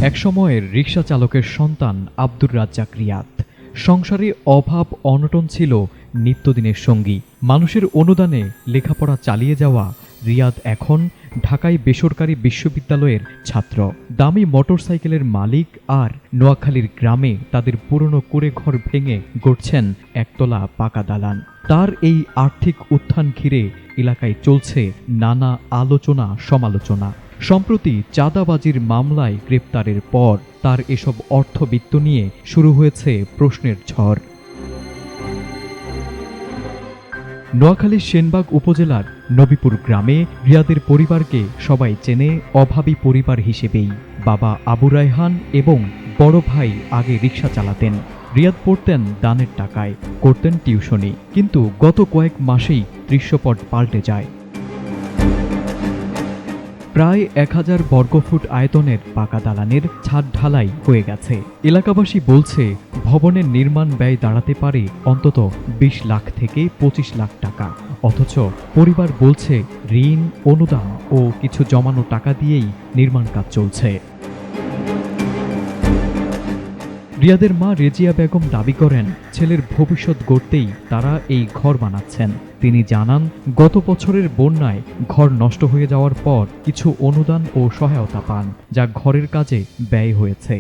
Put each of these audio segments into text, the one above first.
একসময়ের রিকশা চালকের সন্তান আব্দুর রাজ্জাক রিয়াদ। সংসারে অভাব অনটন ছিল নিত্যদিনের সঙ্গী। মানুষের অনুদানে লেখাপড়া চালিয়ে যাওয়া রিয়াদ এখন ঢাকায় বেসরকারি বিশ্ববিদ্যালয়ের ছাত্র। দামি মোটরসাইকেলের মালিক আর নোয়াখালীর গ্রামে তাদের পুরনো কুঁড়েঘর ভেঙে গড়ছেন একতলা পাকা দালান। তার এই আর্থিক উত্থান ঘিরে এলাকায় চলছে নানা আলোচনা সমালোচনা। সম্প্রতি চাঁদাবাজির মামলায় গ্রেপ্তারের পর তার এসব অর্থবিত্ত নিয়ে শুরু হয়েছে প্রশ্নের ঝড়। নোয়াখালীর সেনবাগ উপজেলার নবীপুর গ্রামে রিয়াদের পরিবারকে সবাই চেনে অভাবী পরিবার হিসেবেই। বাবা আবু রায়হান এবং বড় ভাই আগে রিকশা চালাতেন। রিয়াদ পড়তেন দানের টাকায়, করতেন টিউশনি। কিন্তু গত কয়েক মাসেই দৃশ্যপট পাল্টে যায়। প্রায় 1000 বর্গফুট আয়তনের পাকা দালানের ছাদ ঢালাই হয়ে গেছে। এলাকাবাসী বলছে ভবনের নির্মাণ ব্যয় দাঁড়াতে পারে অন্তত 20 লাখ থেকে 25 লাখ টাকা। অথচ পরিবার বলছে ঋণ, অনুদান ও কিছু জমানো টাকা দিয়েই নির্মাণ কাজ চলছে। রিয়াদের মা রেজিয়া বেগম দাবি করেন, ছেলের ভবিষ্যৎ গড়তেই তারা এই ঘর বানাচ্ছেন। তিনি জানান, গত বছরের বন্যায় ঘর নষ্ট হয়ে যাওয়ার পর কিছু অনুদান ও সহায়তা পান, যা ঘরের কাজে ব্যয় হয়েছে।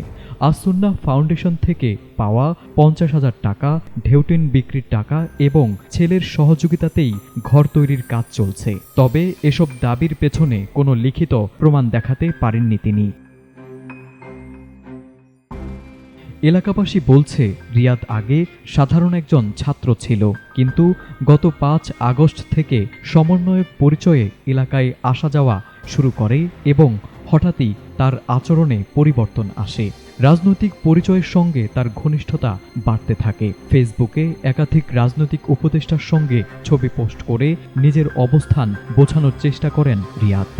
আস-সুন্নাহ ফাউন্ডেশন থেকে পাওয়া 50,000 টাকা, ঢেউটিন বিক্রির টাকা এবং ছেলের সহযোগিতাতেই ঘর তৈরির কাজ চলছে। তবে এসব দাবির পেছনে কোনো লিখিত প্রমাণ দেখাতে পারেননি তিনি। এলাকাবাসী বলছে রিয়াদ আগে সাধারণ একজন ছাত্র ছিল, কিন্তু গত 5 আগস্ট থেকে সমন্বয়ক পরিচয়ে এলাকায় আসা যাওয়া শুরু করে এবং হঠাৎই তার আচরণে পরিবর্তন আসে। রাজনৈতিক পরিচয়ের সঙ্গে তার ঘনিষ্ঠতা বাড়তে থাকে। ফেসবুকে একাধিক রাজনৈতিক উপদেষ্টার সঙ্গে ছবি পোস্ট করে নিজের অবস্থান বোঝানোর চেষ্টা করেন রিয়াদ।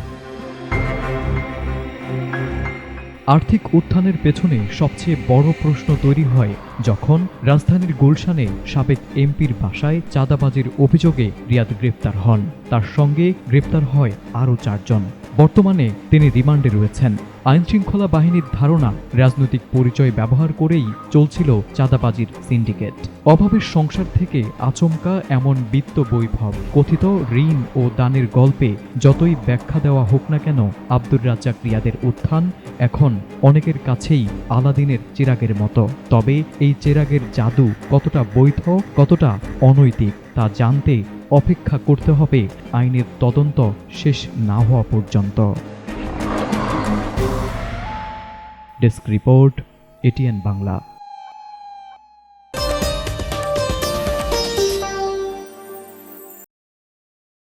আর্থিক উত্থানের পেছনে সবচেয়ে বড় প্রশ্ন তৈরি হয় যখন রাজধানীর গুলশানে সাবেক এমপির বাসায় চাঁদাবাজির অভিযোগে রিয়াদ গ্রেপ্তার হন। তার সঙ্গে গ্রেপ্তার হয় আরও 4 জন। বর্তমানে তিনি রিমান্ডে রয়েছেন। আইনশৃঙ্খলা বাহিনীর ধারণা, রাজনৈতিক পরিচয় ব্যবহার করেই চলছিল চাঁদাবাজির সিন্ডিকেট। অভাবের সংসার থেকে আচমকা এমন বিত্ত বৈভব, কথিত ঋণ ও দানের গল্পে যতই ব্যাখ্যা দেওয়া হোক না কেন, আব্দুর রাজ্জাক রিয়াদের উত্থান এখন অনেকের কাছেই আলাদিনের চিরাগের মতো। তবে এই চিরাগের জাদু কতটা বৈধ, কতটা অনৈতিক তা জানতে অপেক্ষা করতে হবে আইনের তদন্ত শেষ না হওয়া পর্যন্ত। Desk report, ATN Bangla.